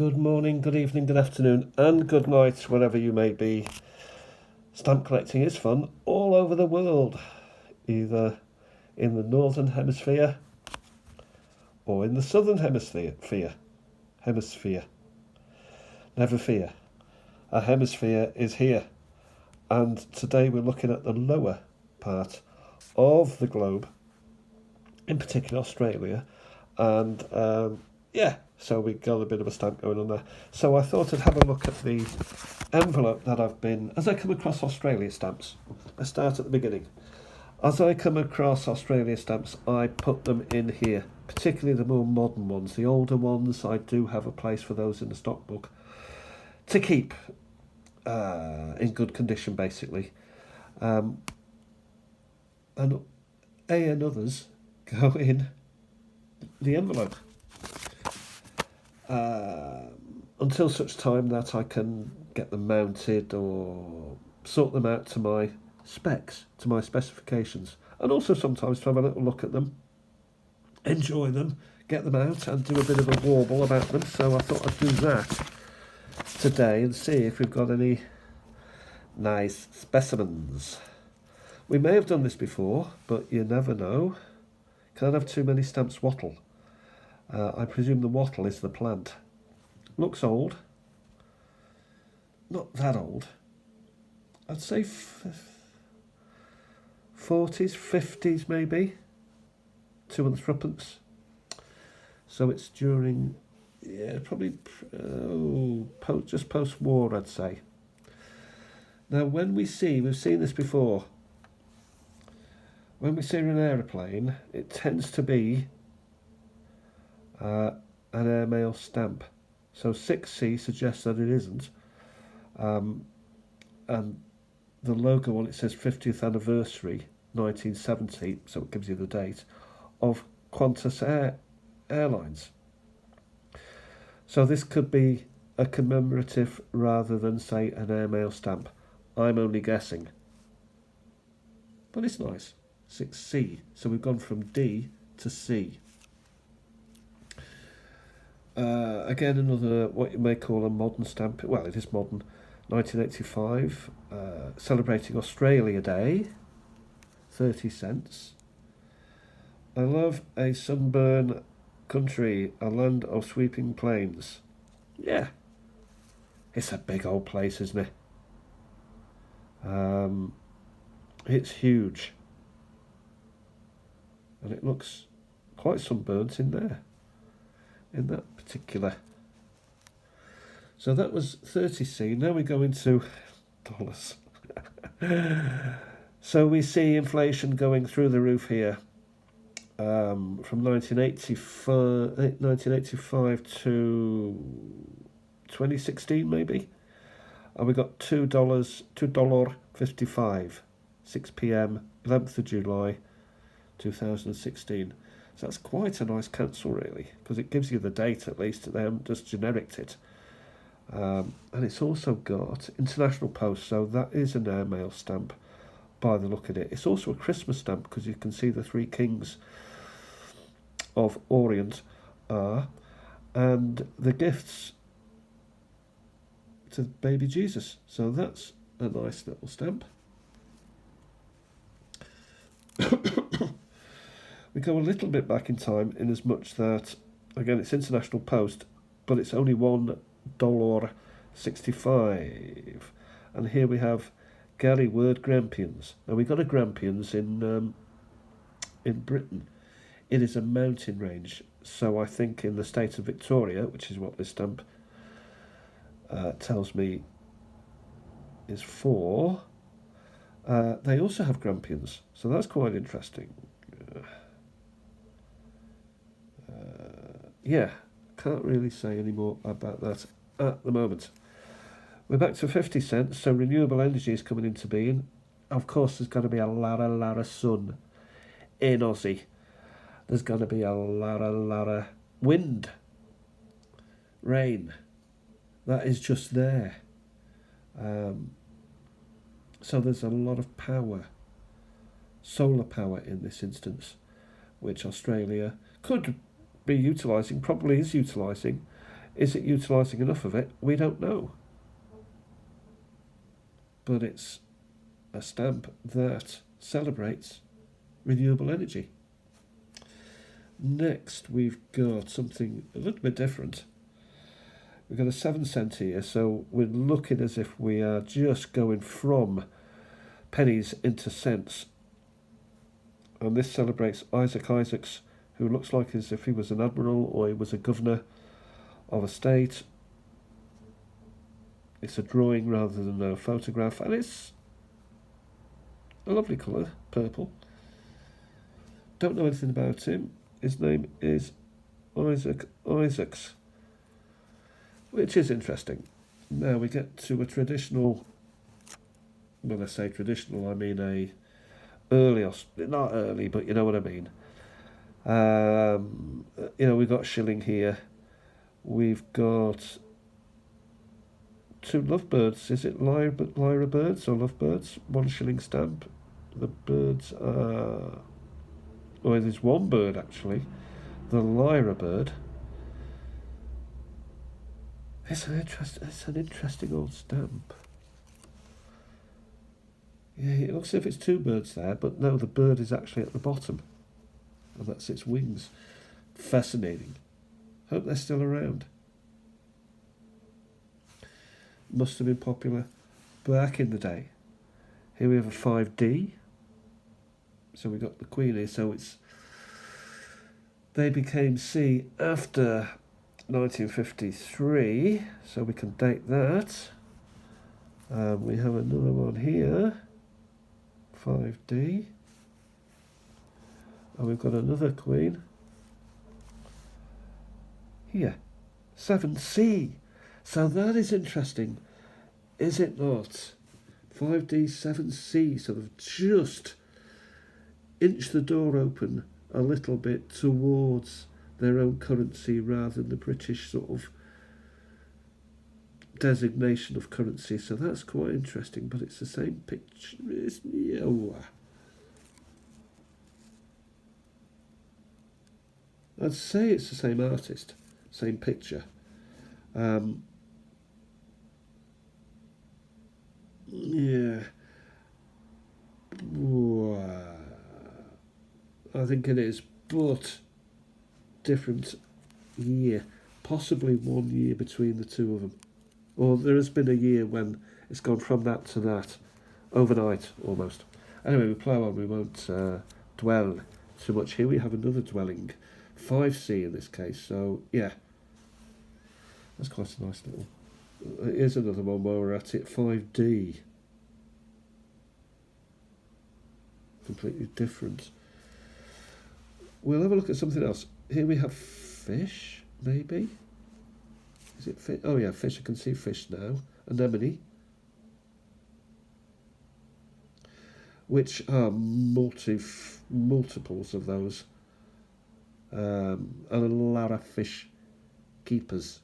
Good morning, good evening, good afternoon, and good night, wherever you may be. Stamp collecting is fun all over the world, either in the northern hemisphere or in the southern hemisphere. Never fear. Our hemisphere is here, and today we're looking at the lower part of the globe, in particular Australia, and so we got a bit of a stamp going on there. So I thought I'd have a look at the envelope that as I come across Australia stamps, I start at the beginning. As I come across Australia stamps, I put them in here, particularly the more modern ones. The older ones, I do have a place for those in the stock book to keep in good condition, basically. And others go in the envelope. Until such time that I can get them mounted or sort them out to my specs, to my specifications, and also sometimes to have a little look at them, enjoy them, get them out and do a bit of a warble about them. So I thought I'd do that today and see if we've got any nice specimens. We may have done this before, but you never know. Can't have too many stamps wattle. I presume the wattle is the plant. Looks old. Not that old. I'd say 40s, 50s maybe. 2 and 3pence. So it's during, probably just post-war, I'd say. Now we've seen this before. When we see an aeroplane, it tends to be an airmail stamp. So 6C suggests that it isn't. And the logo on it says 50th anniversary, 1970, so it gives you the date, of Qantas Airlines. So this could be a commemorative rather than, say, an airmail stamp. I'm only guessing. But it's nice. 6C. So we've gone from D to C. Again, another what you may call a modern stamp. Well, it is modern. 1985, celebrating Australia Day. 30 cents. I love a sunburn country, a land of sweeping plains. Yeah. It's a big old place, isn't it? It's huge. And it looks quite sunburnt in there, in that particular. So that was 30C. Now we go into dollars. So we see inflation going through the roof here. From 1985 to 2016 maybe. And we got $2.55, 6 p.m, 11th of July, 2016. So that's quite a nice cancel, really, because it gives you the date at least. They haven't just genericked it. And it's also got International Post, so that is an airmail stamp by the look of it. It's also a Christmas stamp because you can see the 3 kings of Orient are, and the gifts to baby Jesus. So that's a nice little stamp. We go a little bit back in time in as much that, again, it's International Post, but it's only $1.65. And here we have Gary Word Grampians. Now we got a Grampians in Britain. It is a mountain range, so I think in the state of Victoria, which is what this stamp tells me is for, they also have Grampians, so that's quite interesting. Can't really say any more about that at the moment. We're back to 50 cents, so renewable energy is coming into being. Of course, there's going to be a lot of sun in Aussie. There's going to be a lot of wind, rain. That is just there. So there's a lot of power, solar power in this instance, which Australia could be utilising, probably is utilising, Is it utilising enough of it? We don't know. But it's a stamp that celebrates renewable energy. Next, we've got something a little bit different. We've got a 7 cent here, so we're looking as if we are just going from pennies into cents. And this celebrates Isaac Isaacs, who looks like as if he was an admiral or he was a governor of a state. It's a drawing rather than a photograph, and it's a lovely colour, purple. Don't know anything about him. His name is Isaac Isaacs, which is interesting. Now we get to a traditional, when I say traditional, I mean a early, not early, but you know what I mean. We've got shilling here. We've got 2 lovebirds. Is it lyra birds or lovebirds? 1 shilling stamp. The birds are... Oh, there's 1 bird actually. The lyra bird. It's an interesting old stamp. Yeah, it looks as if it's 2 birds there, but no, the bird is actually at the bottom. And that's its wings. Fascinating. Hope they're still around. Must have been popular back in the day. Here we have a 5D. So we got the Queen here, so they became C after 1953, so we can date that. We have another one here, 5D. And we've got another Queen here, 7C. So that is interesting, is it not? 5D, 7C, sort of just inch the door open a little bit towards their own currency rather than the British sort of designation of currency. So that's quite interesting, but it's the same picture. I'd say it's the same artist, same picture. Yeah. I think it is, but different year. Possibly 1 year between the 2 of them. Or there has been a year when it's gone from that to that. Overnight, almost. Anyway, we plough on. We won't dwell too much. Here we have another dwelling. 5C in this case. So, yeah. That's quite a nice little... Here's another one where we're at it. 5D. Completely different. We'll have a look at something else. Here we have fish, maybe? Is it fish? Oh yeah, fish. I can see fish now. Anemone. Which are multiples of those. And Lara fish keepers.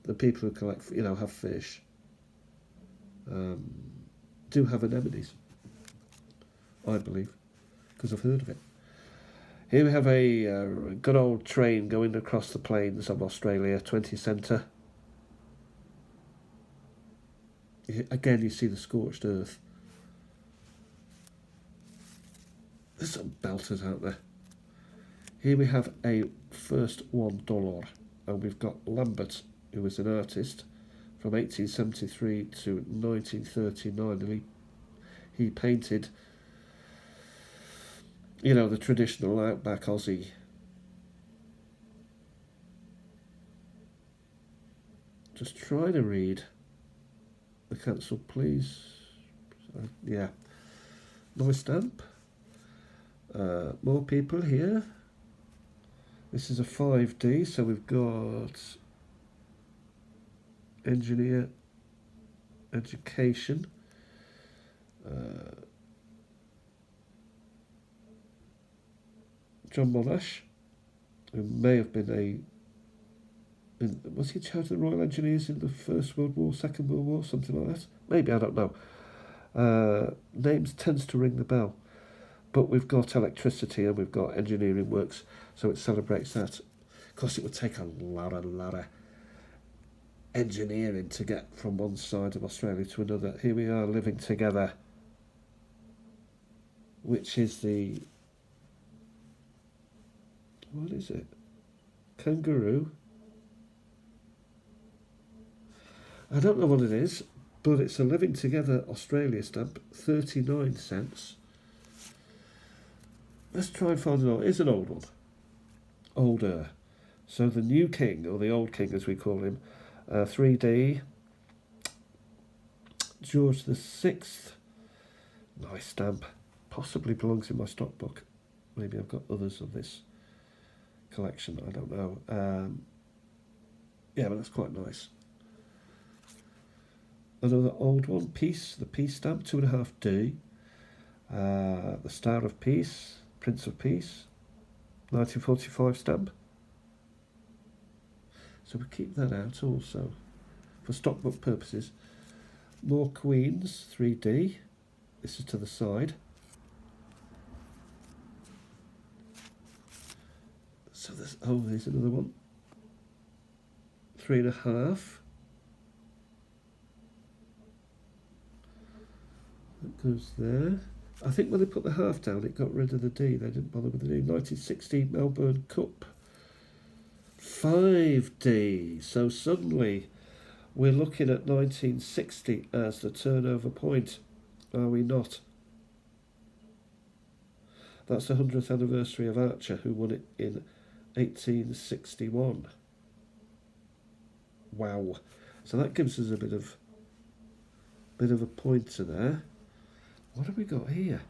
The people who collect, have fish. Do have anemones. I believe. Because I've heard of it. Here we have a good old train going across the plains of Australia, 20 centre. Again, you see the scorched earth. There's some belters out there. Here we have a first $1, and we've got Lambert, who was an artist from 1873 to 1939, and he painted, the traditional outback Aussie. Just trying to read the cancel, please. Yeah. Nice stamp. More people here. This is a 5D, so we've got engineer, education. John Monash, who may have been was he in charge of the Royal Engineers in the First World War, Second World War, something like that? Maybe, I don't know. Names tends to ring the bell. But we've got electricity and we've got engineering works, so it celebrates that. Of course, it would take a lot of engineering to get from one side of Australia to another. Here we are living together, which is the, what is it? Kangaroo? I don't know what it is, but it's a Living Together Australia stamp, 39 cents. Let's try and find an old, it's an old one. Older. So the new king, or the old king as we call him, 3D, George the 6th. Nice stamp. Possibly belongs in my stock book. Maybe I've got others of this collection, I don't know. Yeah, but that's quite nice. Another old one, Peace, the Peace stamp, 2.5D. The Star of Peace, Prince of Peace, 1945 stamp. So we keep that out also for stockbook purposes. More Queens, 3D. This is to the side. So there's, oh, there's another one. 3.5. That goes there. I think when they put the half down, it got rid of the D. They didn't bother with the D. 1960 Melbourne Cup. 5D. So suddenly we're looking at 1960 as the turnover point, are we not? That's the 100th anniversary of Archer, who won it in 1861. Wow. So that gives us a bit of a pointer there. What have we got here?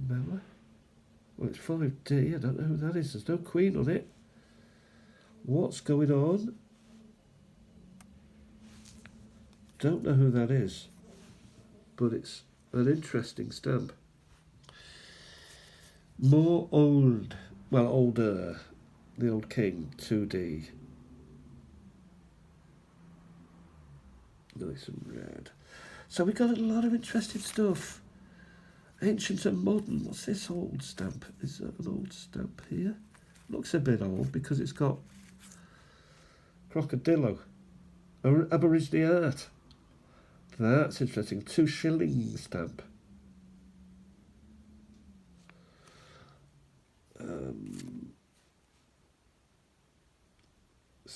Mella? Well, it's 5D. I don't know who that is. There's no Queen on it. What's going on? Don't know who that is. But it's an interesting stamp. More old. Well, older. The Old King, 2D. Nice and red. So we got a lot of interesting stuff. Ancient and modern. What's this old stamp? Is that an old stamp here? Looks a bit old because it's got crocodilo. Aborigine art. That's interesting. 2 shilling stamp.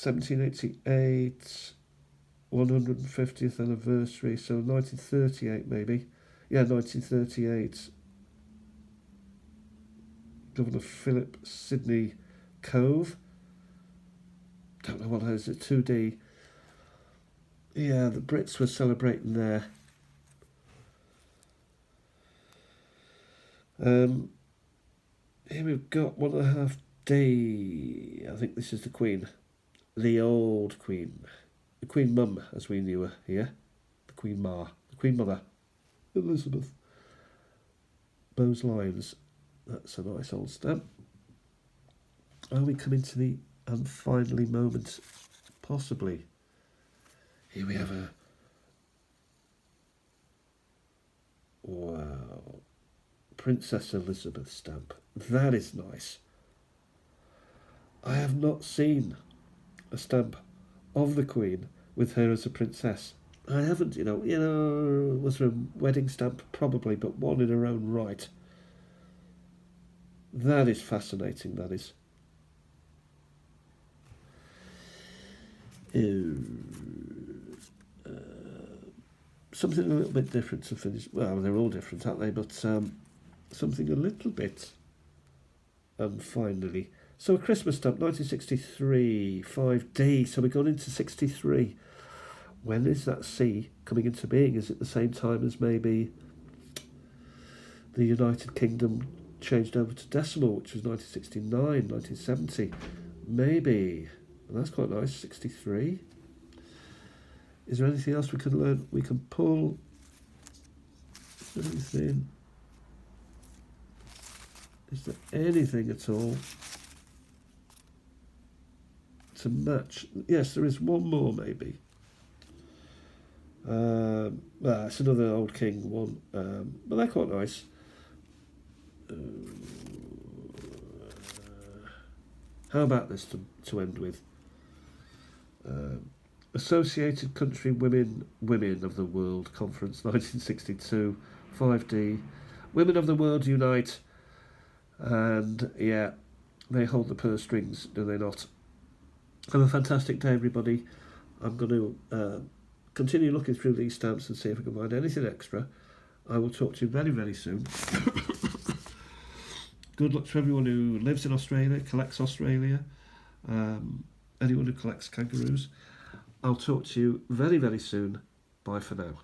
1788, 150th anniversary, so 1938 maybe. Yeah, 1938. Governor Philip Sidney Cove. Don't know what that is, it's 2D. Yeah, the Brits were celebrating there. Here we've got 1.5D. I think this is the Queen. The old Queen. The Queen Mum, as we knew her here. The Queen Ma. The Queen Mother. Elizabeth. Bowes Lines. That's a nice old stamp. Are we coming to the and finally moment? Possibly. Here we have a... Wow. Princess Elizabeth stamp. That is nice. I have not seen a stamp of the Queen with her as a princess. I haven't, was there a wedding stamp? Probably, but one in her own right. That is fascinating, that is. Something a little bit different to finish. Well, they're all different, aren't they? But something a little bit. Finally. So a Christmas stamp, 1963, 5D. So we're going into 63. When is that C coming into being? Is it the same time as maybe the United Kingdom changed over to decimal, which was 1969, 1970? Maybe. And that's quite nice, 63. Is there anything else we can learn? We can pull. Is there anything? Is there anything at all to match? Yes, there is one more maybe. It's another Old King one, but they're quite nice. How about this to end with? Associated Country Women of the World Conference 1962, 5D. Women of the World Unite. And yeah, they hold the purse strings, do they not? Have a fantastic day, everybody. I'm going to continue looking through these stamps and see if I can find anything extra. I will talk to you very, very soon. Good luck to everyone who lives in Australia, collects Australia, anyone who collects kangaroos. I'll talk to you very, very soon. Bye for now.